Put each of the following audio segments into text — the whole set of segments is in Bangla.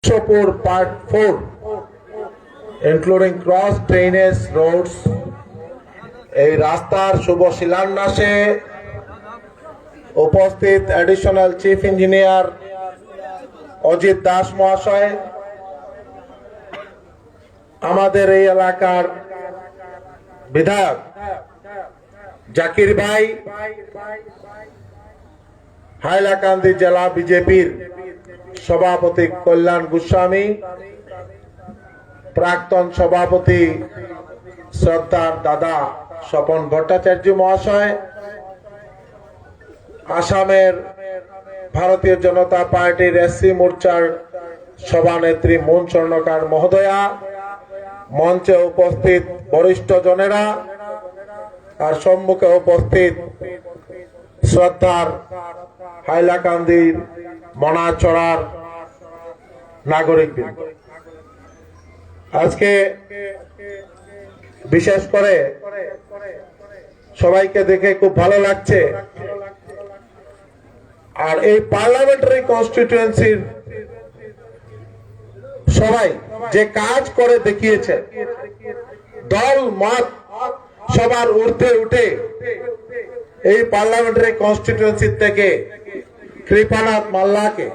Bishopur Part 4, including cross drainage roads. এই রাস্তার শুভ শিলান্যাসে উপস্থিত additional chief engineer Ajit Das মহাশয়, আমাদের এই এলাকার বিধায়ক জাকির ভাই, হাইলাকান্দি জেলা বিজেপির সভাপতি কল্যাণ গোস্বামী, প্রাক্তন সভাপতি শ্রদ্ধার দাদা স্বপন ভট্টাচার্য মহাশয়, আসামের ভারতীয় জনতা পার্টির এসসি মোর্চার সভানেত্রী মন স্বর্ণকার মহোদয়া, মঞ্চে উপস্থিত বরিষ্ঠ জনেরা আর সম্মুখে উপস্থিত শ্রদ্ধার হাইলাকান্দির মনাচড়ার নাগরিকবৃন্দ, আজকে বিশেষ করে সবাইকে দেখে খুব ভালো লাগছে। আর এই পার্লামেন্টারি কনস্টিটিউয়েন্সির সবাই যে কাজ করে দেখিয়েছে, দল মত সবার ঊর্ধ্বে উঠে এই পার্লামেন্টারি কনস্টিটিউয়েন্সি থেকে কৃপানাথ মাল্লাকে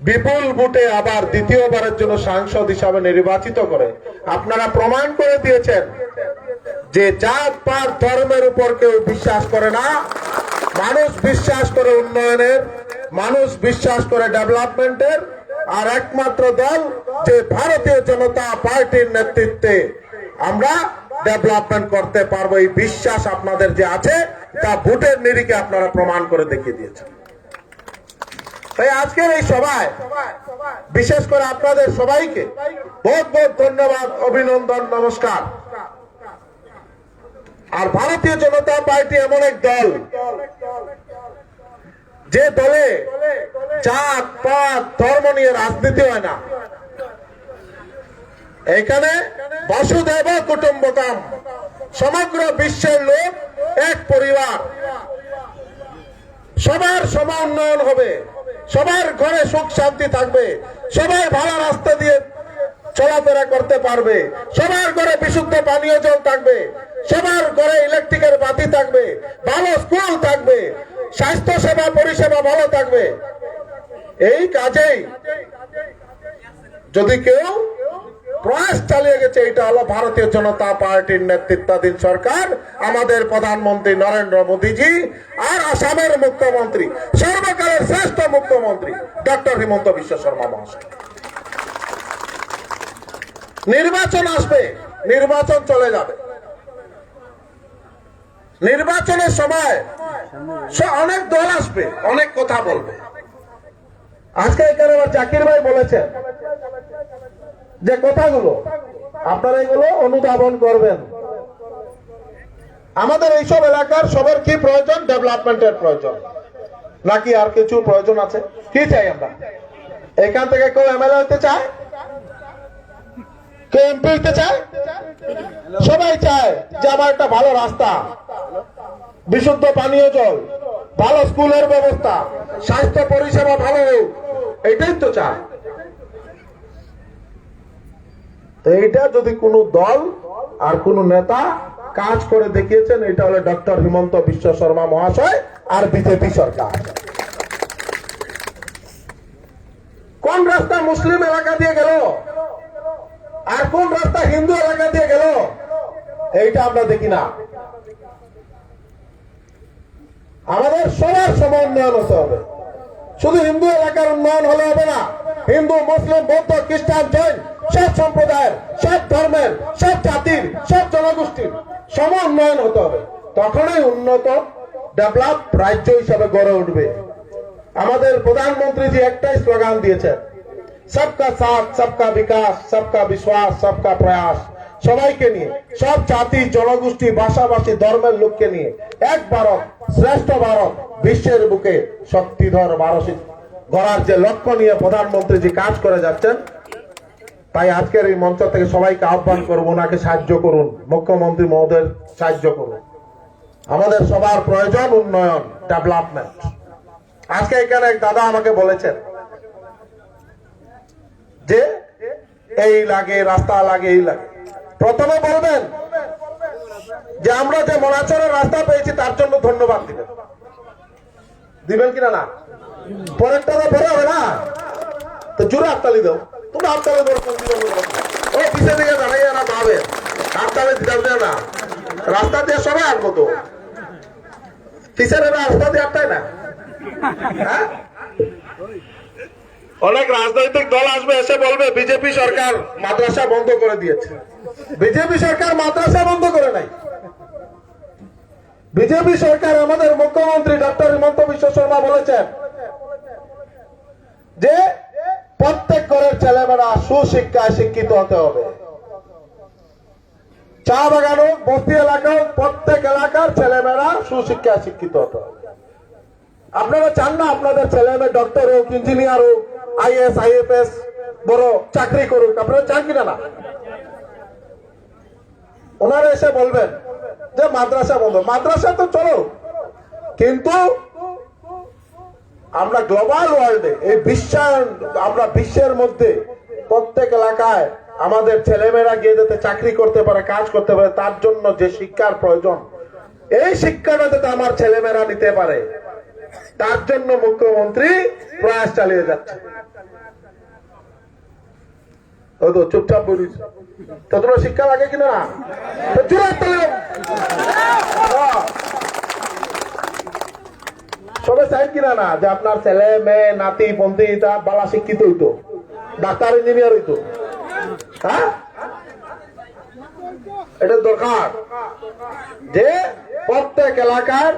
বিপুল ভোটে আবার দ্বিতীয়বারের জন্য সাংসদ হিসাবে নির্বাচিত করে আপনারা প্রমাণ করে দিয়েছেন যে জাত পাত ধর্মের উপর কেউ বিশ্বাস করে না। মানুষ বিশ্বাস করে উন্নয়নের, মানুষ বিশ্বাস করে ডেভেলপমেন্টের, আর একমাত্র দল যে ভারতীয় জনতা পার্টির নেতৃত্বে আমরা ডেভেলপমেন্ট করতে পারবো, এই বিশ্বাস আপনাদের যে আছে তা ভোটের নিরিখে আপনারা প্রমাণ করে দেখিয়ে দিয়েছেন। তাই আজকের এই সভায় বিশেষ করে আপনাদের সবাইকে বহুত বহুত ধন্যবাদ, অভিনন্দন, নমস্কার। আর ভারতীয় জনতা পার্টি এমন এক দল যে দলে জাত পাত ধর্ম নিয়ে রাজনীতি হয় না। এখানে বসুধৈব কুটুম্বকম, সমগ্র বিশ্বের লোক এক পরিবার, সবার সমান উন্নয়ন হবে, সবার ঘরে সুখ শান্তি থাকবে, সবাই ভালো রাস্তা দিয়ে চলাফেরা করতে পারবে, সবার ঘরে বিশুদ্ধ পানীয় জল থাকবে, সবার ঘরে ইলেকট্রিকের বাতি থাকবে, ভালো স্কুল থাকবে, স্বাস্থ্য সেবা পরিষেবা ভালো থাকবে। এই কাজেই যদি কেউ প্রয়াস চালিয়ে গেছে, এটা হলো ভারতীয় জনতা পার্টির নেতৃত্বাধীন সরকার, আমাদের প্রধানমন্ত্রী নরেন্দ্র মোদীজি আর আসামের মুখ্যমন্ত্রী, সর্বকালের শ্রেষ্ঠ মুখ্যমন্ত্রী ডক্টর হিমন্ত বিশ্ব শর্মা মহাশয়। নির্বাচন আসবে, নির্বাচন চলে যাবে, নির্বাচনের সময় অনেক দল আসবে, অনেক কথা বলবে। আজকে এখানে আবার জাকির ভাই বলেছেন যে কথাগুলো আপনারা এগুলো অনুধাবন করবেন। আমাদের এইসব এলাকার সবার কি প্রয়োজন? ডেভেলপমেন্টের প্রয়োজন, নাকি আর কিছু প্রয়োজন আছে? কি চাই আমরা? এখান থেকে কেউ এমএলএ হতে চায়, কেউ এমপি হতে চায়? সবাই চায় যে আমার একটা ভালো রাস্তা, বিশুদ্ধ পানীয় জল, ভালো স্কুলের ব্যবস্থা, স্বাস্থ্য পরিষেবা ভালো হোক, এটাই তো চায়। তো এইটা যদি কোনো দল আর কোন নেতা কাজ করে দেখিয়েছেন, এটা হলো ডক্টর হিমন্ত বিশ্ব শর্মা মহাশয় আর বিজেপি সরকার। কোন রাস্তা মুসলিম এলাকা দিয়ে গেল আর কোন রাস্তা হিন্দু এলাকা দিয়ে গেল, এইটা আমরা দেখি না। আমাদের সবার সমান উন্নয়ন হতে হবে। শুধু হিন্দু এলাকার উন্নয়ন হলে হবে না, হিন্দু, মুসলিম, বৌদ্ধ, খ্রিস্টান, জৈন সব সম্প্রদায়ের, সব ধর্মের, সব জাতির, সব জনগোষ্ঠীর সম উন্নয়ন হতে হবে। তখনই উন্নত ডেভেলপ রাজ্য হিসাবে গড়ে উঠবে। আমাদের প্রধানমন্ত্রী জি একটাই স্লোগান দিয়েছেন, সবকা সাথ, সবকা বিকাশ, সবকা বিশ্বাস, সবকা প্রয়াস। সবাইকে নিয়ে, সব জাতি, জনগোষ্ঠী, ভাষাভাষী, ধর্মের লোককে নিয়ে এক ভারত, শ্রেষ্ঠ ভারত, বিশ্বের বুকে শক্তিধর ভারত গড়ার যে লক্ষ্য নিয়ে প্রধানমন্ত্রী কাজ করে যাচ্ছেন, তাই আজকের এই মঞ্চ থেকে সবাইকে আহ্বান করবো, ওনাকে সাহায্য করুন, মুখ্যমন্ত্রী মহোদয় সাহায্য করুন। আমাদের সবার প্রয়োজন উন্নয়ন, ডেভেলপমেন্ট। আজকে এখানে এক দাদা আমাকে বলেছেন যে এই লাগে, রাস্তা লাগে, এই লাগে। প্রথমে বলবেন যে আমরা যে মনাচরের রাস্তা পেয়েছি তার জন্য ধন্যবাদ দিবেন, দিবেন কিনা না? পরেরটা তো পরে হবে না, তো জোরে হাততালি দাও। তুমি হাততালি দাও, ও পিছিয়ে দিকে দাঁড়াইয়া না পাবে, হাততালি দিতে হবে না। রাস্তা দিয়ে সবাই আসবো তো, পিছনে রাস্তা দিয়ে আটটাই না। হ্যাঁ, অনেক রাজনৈতিক দল আসবে, এসে বলবে বিজেপি সরকার মাদ্রাসা বন্ধ করে দিয়েছে। বিজেপি সরকার মাদ্রাসা বন্ধ করে নাই। বিজেপি সরকার, আমাদের মুখ্যমন্ত্রী ডক্টর হিমন্ত বিশ্ব শর্মা বলেছেন যে প্রত্যেক ঘরের ছেলেমেয়েরা সুশিক্ষায় শিক্ষিত হতে হবে। চা বাগান হোক, বস্তি এলাকা হোক, প্রত্যেক এলাকার ছেলেমেয়েরা সুশিক্ষায় শিক্ষিত হতে হবে। আপনারা চান না আপনাদের ছেলে মেয়ে ডক্টর হোক, ইঞ্জিনিয়ার হোক, আইএস আইএফএস বড় চাকরি করুক? আপনারা চান কিনা না? ওনারা এসে বলবেন যে মাদ্রাসা বন্ধ। মাদ্রাসা তো চলো, কিন্তু আমরা গ্লোবাল ওয়ার্ল্ডে, এই বিশ্বায়ন, আমরা বিশ্বের মধ্যে প্রত্যেক এলাকায় আমাদের ছেলেমেয়েরা গিয়ে যাতে চাকরি করতে পারে, কাজ করতে পারে, তার জন্য যে শিক্ষার প্রয়োজন, এই শিক্ষাটা যাতে আমার ছেলেমেয়েরা নিতে পারে, তার জন্য মুখ্যমন্ত্রী প্রয়াস চালিয়ে যাচ্ছে। ওই তো চুপচাপ বলিস, তো তোমরা শিক্ষা লাগে কিনা? সবাই চাই কিনা না যে আপনার ছেলে মেয়ে নাতি পন্থী তা বালা শিক্ষিত হইতো, ডাক্তার ইঞ্জিনিয়ার হইতো? হ্যাঁ, এটা দরকার যে প্রত্যেক এলাকার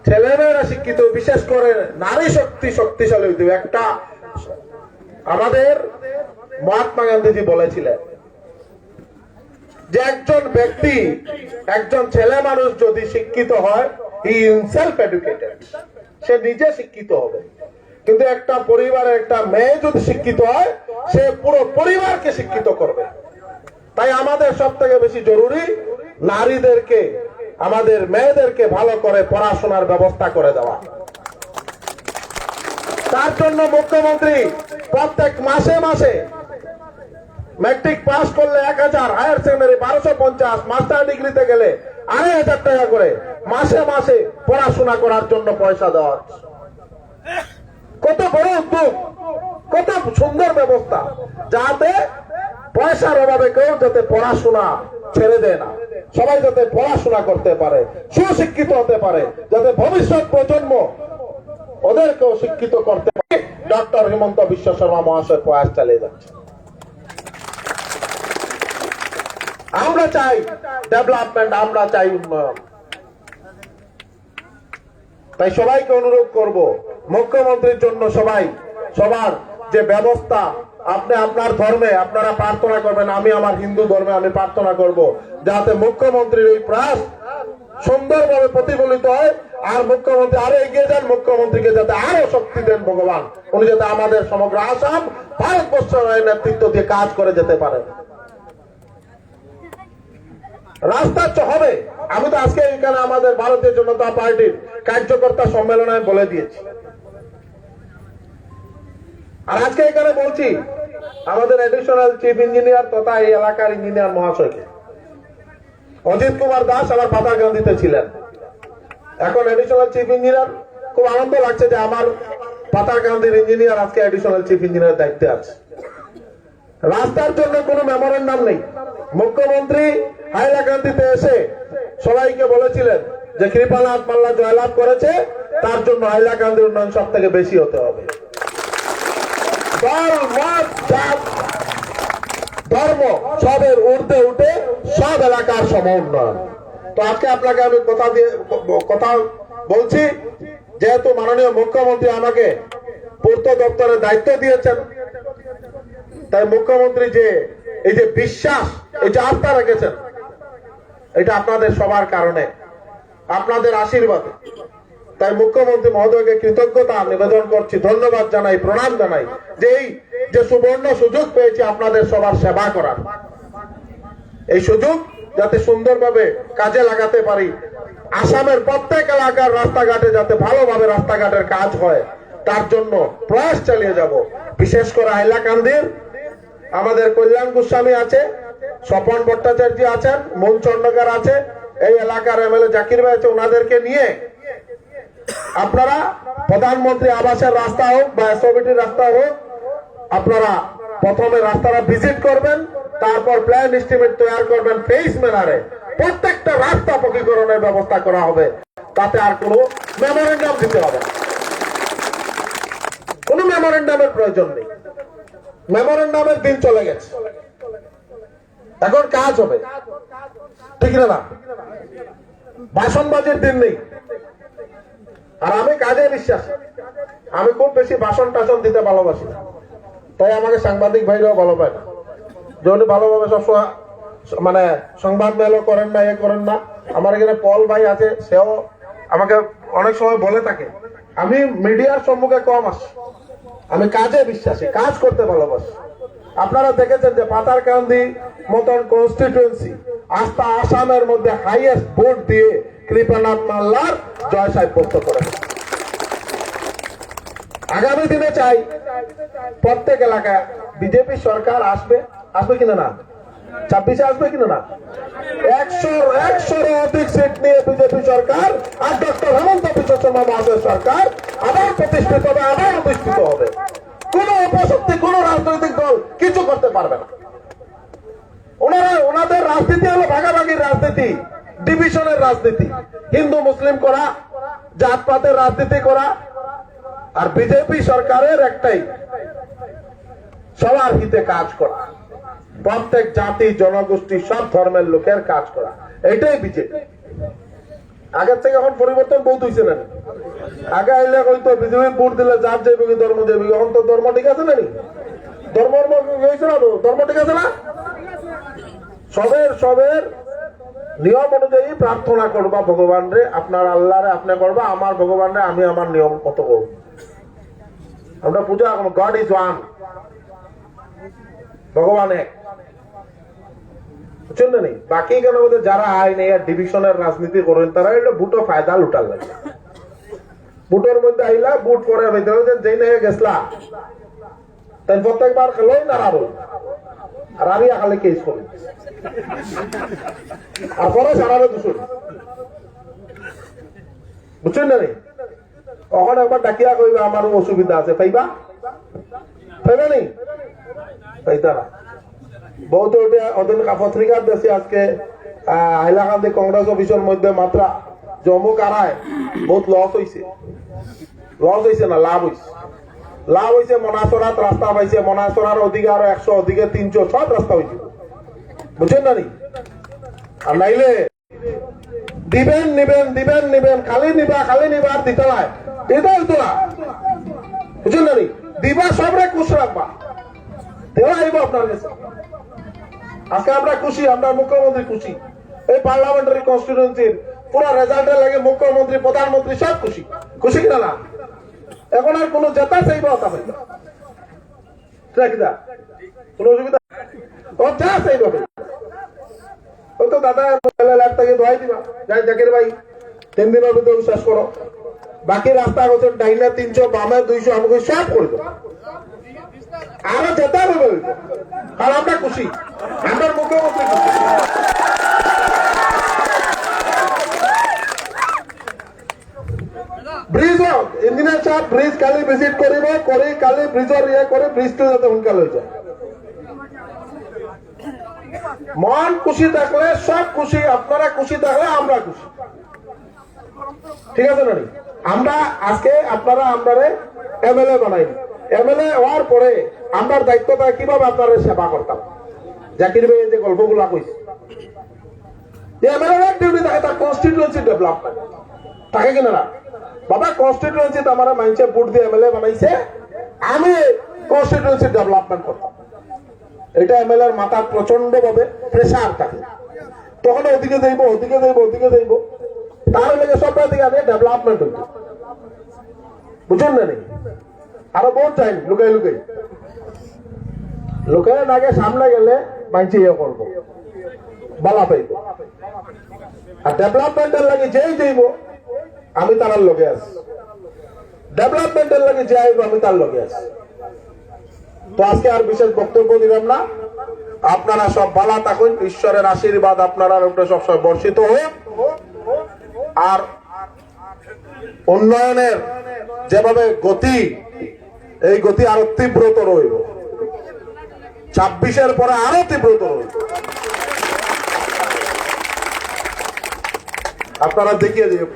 ছেলেমেয়েরা শিক্ষিত, বিশেষ করে নারী শক্তি শক্তিশালী হইতে। একটা আমাদের মহাত্মা গান্ধীজি বলেছিলেন যে একজন ব্যক্তি, একজন ছেলে মানুষ যদি শিক্ষিত হয়, হি হিমসেলফ এডুকেটেড, সে নিজে শিক্ষিত হবে। কিন্তু একটা পরিবারের একটা মেয়ে যদি শিক্ষিত হয়, সে পুরো পরিবারকে শিক্ষিত করবে। তাই আমাদের সব থেকে বেশি জরুরি নারীদেরকে, আমাদের মেয়েদেরকে ভালো করে পড়াশোনার ব্যবস্থা করে দেওয়া। তার জন্য মুখ্যমন্ত্রী প্রত্যেক মাসে মাসে ম্যাট্রিক পাস করলে 1000, হায়ার সেকেন্ডারি 1250, মাস্টার ডিগ্রিতে গেলে 2500 টাকা করে মাসে মাসে পড়াশোনা করার জন্য পয়সা দেওয়া হচ্ছে। কত বড় উদ্যোগ, কত সুন্দর ব্যবস্থা, যাতে পয়সার অভাবে কেউ যাতে পড়াশোনা ছেড়ে দেয় না, সবাই যাতে পড়াশোনা করতে পারে, সুশিক্ষিত হতে পারে, যাতে ভবিষ্যৎ প্রজন্ম ওদেরকেও শিক্ষিত করতে পারে। ডক্টর হিমন্ত বিশ্ব শর্মা মহাশয় প্রয়াস চালিয়ে যাচ্ছে। আমরা চাই ডেভেলপমেন্ট, আমরা চাই উন্নয়ন। তাই সবাইকে অনুরোধ করব, মুখ্যমন্ত্রীর জন্য সবাই সবার যে ব্যবস্থা, আপনি আপনার ধর্মে আপনারা প্রার্থনা করবেন, আমি আমার হিন্দু ধর্মে আমি প্রার্থনা করব যাতে মুখ্যমন্ত্রীর ওই প্রয়াস সুন্দরভাবে প্রতিফলিত হয়। আর মুখ্যমন্ত্রী আরো এগিয়ে যান, মুখ্যমন্ত্রীকে যাতে আরো শক্তি দেন ভগবান, উনি যাতে আমাদের সমগ্র আসাম ভারতবর্ষের নেতৃত্ব দিয়ে কাজ করে যেতে পারেন। রাস্তা হবে। আমি তো আজকে এখানে আমাদের ভারতীয় জনতা পার্টির কার্যকর্তা সম্মেলনে বলে দিয়েছি, আর আজকে এখানে বলছি আমাদের এডিশনাল চিফ ইঞ্জিনিয়ার তথা এই এলাকার ইঞ্জিনিয়ার মহাশয়কে, অজিত কুমার দাস আমার পাতাকান্দিতে ছিলেন, এখন এডিশনাল চিফ ইঞ্জিনিয়ার। খুব আনন্দ লাগছে যে আমার পাতাকান্দির ইঞ্জিনিয়ার আজকে এডিশনাল চিফ ইঞ্জিনিয়ার দায়িত্বে আছে। রাস্তার জন্য কোনো মেমোরেন্ডাম নেই। মুখ্যমন্ত্রী হাইলাকান্দিতে এসে সবাইকে বলেছিলেন যে কৃপানাথ মাল্লা জয়লাভ করেছে, তার জন্য হাইলাকান্দির উন্নয়ন সব থেকে বেশি হতে হবে। দল মত জাত ধর্ম সবের ঊর্ধ্বে উঠে সব এলাকার সম উন্নয়ন। তো আজকে আপনাকে আমি কথা বলছি, যেহেতু মাননীয় মুখ্যমন্ত্রী আমাকে পূর্ত দপ্তরের দায়িত্ব দিয়েছেন, তাই মুখ্যমন্ত্রী যে এই যে বিশ্বাস, এই যে আস্থা রেখেছেন, এটা আপনাদের সবার কারণে, আপনাদের আশীর্বাদে। তাই মুখ্যমন্ত্রী মহোদয়কে কৃতজ্ঞতা নিবেদন করছি, ধন্যবাদ জানাই, প্রণাম জানাই যে এই যে সুবর্ণ সুযোগ পেয়েছি আপনাদের সবার সেবা করার, এই সুযোগ যাতে সুন্দরভাবে কাজে লাগাতে পারি, আসামের প্রত্যেক এলাকার রাস্তাঘাটে যাতে ভালোভাবে রাস্তাঘাটের কাজ হয়, তার জন্য প্রয়াস চালিয়ে যাব। বিশেষ করে হাইলাকান্দির আমাদের কল্যাণ গোস্বামী আছে, স্বপন ভট্টাচার্য আছেন, মন চন্ডকার আছে, এই এলাকার এমএলএ জাকির ভাই আছে, ওনাদেরকে নিয়ে আপনারা প্রধানমন্ত্রী আবাসের রাস্তা হোক বা এসওবিটির রাস্তা হোক, আপনারা প্রথমে রাস্তাটা ভিজিট করবেন, তারপর প্ল্যান এস্টিমেট তৈরি করবেন। ফেস ম্যানারে প্রত্যেকটা রাস্তা পকীকরণের ব্যবস্থা করা হবে, তাতে আর কোনো মেমোরেন্ডাম দিতে হবে না, কোনো মেমোরেন্ডামের প্রয়োজন নেই। মেমোরেন্ডামের দিন চলে গেছে, এখন কাজ হবে, ঠিক না? ভাষণবাজির দিন নেই। আর আমি কাজে বিশ্বাসী, আমি খুব বেশি ভাষণ টাষণ দিতে ভালোবাসি না, তাই আমাকে সাংবাদিক ভাইরাও ভালো পায় না। যদি ভালোভাবে সবসময় মানে সংবাদ মেলও করেন না, করেন না। আমার এখানে পল ভাই আছে, সেও আমাকে অনেক সময় বলে থাকে আমি মিডিয়ার সম্মুখে কম আসি, আমি কাজে বিশ্বাসী, কাজ করতে ভালোবাসি। আপনারা দেখেছেন যে পাতারকান্দি মতন কনস্টিটিউয়েন্সি আস্থা আসামের মধ্যে হাইয়েস্ট ভোট দিয়ে কৃপানাথ মাল্লার জয় সাব্যস্ত করেন। আগামী দিনে চাই প্রত্যেক এলাকায় বিজেপি সরকার আসবে, আসবে কিনা না, 26-এ আসবে কিনা না, 100-এর অধিক সিট নিয়ে বিজেপি সরকার আর ডক্টর হেমন্ত বিশ্ব শর্মা মহাশয় সরকার আবার প্রতিষ্ঠিত হবে, আবার প্রতিষ্ঠিত হবে। কোন অপশক্তি, কোন রাজনৈতিক দল কিছু করতে পারবে না। ওনাদের রাজনীতি হলো ভাগাভাগির রাজনীতি, ডিভিশনের রাজনীতি, হিন্দু মুসলিম করা, জাতপাতের রাজনীতি করা। আর বিজেপি সরকারের একটাই, সবার হিতে কাজ করা, প্রত্যেক জাতি জনগোষ্ঠী সব ধর্মের লোকের কাজ করা, এটাই বিজেপি। আগের থেকে এখন পরিবর্তন বহুত হয়েছে না। আগে আইলে হয়তো বিজেপি ভোট দিলে যার যাইবে ধর্ম যাইবে, এখন তো ধর্ম ঠিক আছে না, ধর্ম হয়েছে না, তো ধর্ম ঠিক আছে না। সবের নিয়ম অনুযায়ী প্রার্থনা করবা ভগবান রে, আপনার আল্লাহ রে আপনি করবা, আমার ভগবান রে আমি আমার নিয়ম মতো করব। আমরা পূজা গড ইজ ওয়ান, ভগবান এক, বুঝছেন না? বাকি কেন যারা আইন ডিভিশনের রাজনীতি করেন তারা এটা বুটো ফায়দা লুটার লাগে। বুটোর মধ্যে আইলা বুট পরে যেই না গেছলা তাই প্রত্যেকবার খেলোই না আর আমি খালি কেস করি আর পরে সারাবে দুশো, বুঝছেন না? তখন একবার ডাকিয়া কইবা আমার অসুবিধা আছে, পাইবা পাইবা নেই, পাইতা না। বহুত ওদের পত্রিকার দেশে আজকে হাইলাকান্দি কংগ্রেস অফিসের মধ্যে মাত্রা জম্মু কারায় বহুত লস হয়েছে, না লাভ হয়েছে। লাভ হয়েছে, মনাসরাত রাস্তা পাইছে, মনাসরার ওদিকে আরো 100, ওদিকে 300, সব রাস্তা হয়েছে, বুঝছেন না? আর নাইলে দিবেন নিবেন, দিবেন নিবেন, খালি নিবা আর দিতে নাই, এটা হইতো না, বুঝছেন না? দিবা সবরে খুশ রাখবা, দেওয়া আইব আপনার কাছে। আজকে আমরা খুশি, আমরা মুখ্যমন্ত্রী খুশি, এই পার্লামেন্টারি কনস্টিটিউয়েন্সির পুরো রেজাল্টের লাগে মুখ্যমন্ত্রী প্রধানমন্ত্রী সব খুশি, খুশি কিনা না? এখন আর কোন জেতা চাইব তা পাইবা, কোন অসুবিধা ও যা চাইব ওই তো দাদা থেকে দোয়াই দিবা, যাই জাকির ভাই 3 দিনের ভিতরে শেষ করো, বাকি রাস্তা হচ্ছে ডাইনে 300, বামে 200, আমাকে সব করে দেবো, আরো জেতা হবে। আর আমরা খুশি, আমরা মুখ্যমন্ত্রী খুশি। ব্রিজ ইঞ্জিনিয়ার সাহেব ব্রিজ কালি ভিজিট করিব, করে কালি ব্রিজর করে ব্রিজটা যাতে সোনকাল হয়ে যায়। মন খুশি থাকলে সব খুশি, আপনারা খুশি থাকলে আমরা খুশি, ঠিক আছে না? আমরা আজকে আপনারা আপনারে এমএলএ বানাই, এমএলএ হওয়ার পরে আমরা দায়িত্বটা কিভাবে আপনারা সেবা করতাম। জাকির ভাই যে গল্পগুলা কইছে যে এমএলএ ডিউটি থাকে তার কনস্টিটিউয়েন্সি ডেভেলপমেন্ট থাকে কিনা না। বাবা কনস্টিটিউয়েন্সি তো আমার মাইন্ডে ভোট দিয়ে এমএলএ বানাইছে, আমি কনস্টিটিউয়েন্সি ডেভেলপমেন্ট করতাম। এটা এমএলএর মাথার প্রচন্ড ভাবে প্রেসার থাকে, তখন ওদিকে যাইব, তার লেগে সব দিকে আমি ডেভেলপমেন্ট হইত, বুঝুন না? আরো বহুত টাইম লুকাই লোকের আগে সামনে গেলে মাইন্ডে ইয়ে করবো, বালা পাইব। আর ডেভেলপমেন্টের লাগে যেই যাইব আমি তার লগে আছি, ডেভেলপমেন্টের লাগে যে আইব আমি তার লগে আছি। তো আজকে আর বিশেষ বক্তব্য দিলাম না, আপনারা সব ভালো থাকুন, ঈশ্বরের আশীর্বাদ আপনারা উপরে সবসময় বর্ষিত হোক। আর উন্নয়নের যেভাবে গতি, এই গতি আরো তীব্রতর হইব, 26-এর পরে আরো তীব্রতর হইব। আপনারা দেখিয়ে দিবে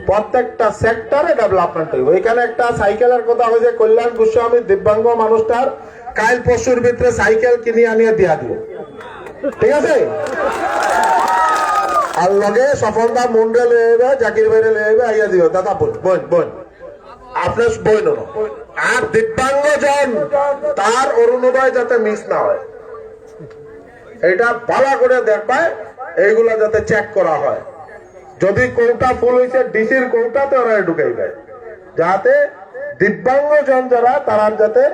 প্রত্যেকটা সেক্টরে ডেভেলপমেন্ট হইব। এখানে একটা সাইকেলের কথা হয়েছে, কল্যাণ গোস্বামী দিব্যাঙ্গ মানুষটার কাল পরশুর ভিতরে সাইকেল কিনে আনিয়ে দিয়া দিব, ঠিক আছে? আর লগে সফলদা মুন্ডে লয়ে যাবে, জাকির ভাইরে লয়ে যাবে, আইয়া দিও দাদা বোন আপনার বোন। আর দিব্যাঙ্গ জন তার অরুণোদয় যাতে মিস না হয়, এটা ভালো করে দেখবায়, এইগুলা যাতে চেক করা হয়। যদি কৌটা ফুল হয়েছে ডিসির কৌটাতে ওরা ঢুকাই দেয়, যাতে দিব্যাঙ্গ জন যারা তারা যাতে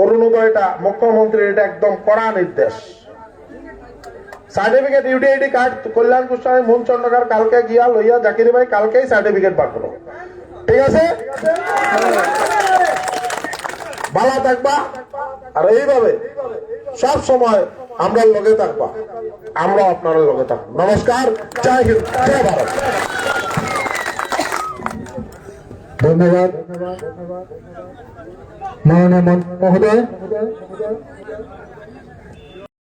অরুণোদয়টা, মুখ্যমন্ত্রীর এটা একদম কড়া নির্দেশ। সার্টিফিকেট ইউটিআইডি কার্ড কল্যাণ গোস্বামী মন চন্দ্রকার কালকে গিয়া লইয়া, জাকির ভাই কালকেই সার্টিফিকেট পাঠানো, ঠিক আছে? ভালো থাকবা, আর এইভাবে সব সময় আমরা লগে থাকবা, আমরা আপনারা লগে থাকবো। নমস্কার, জয় হিন্দ, জয় ভারত। ধন্যবাদ মাননীয় মহোদয়।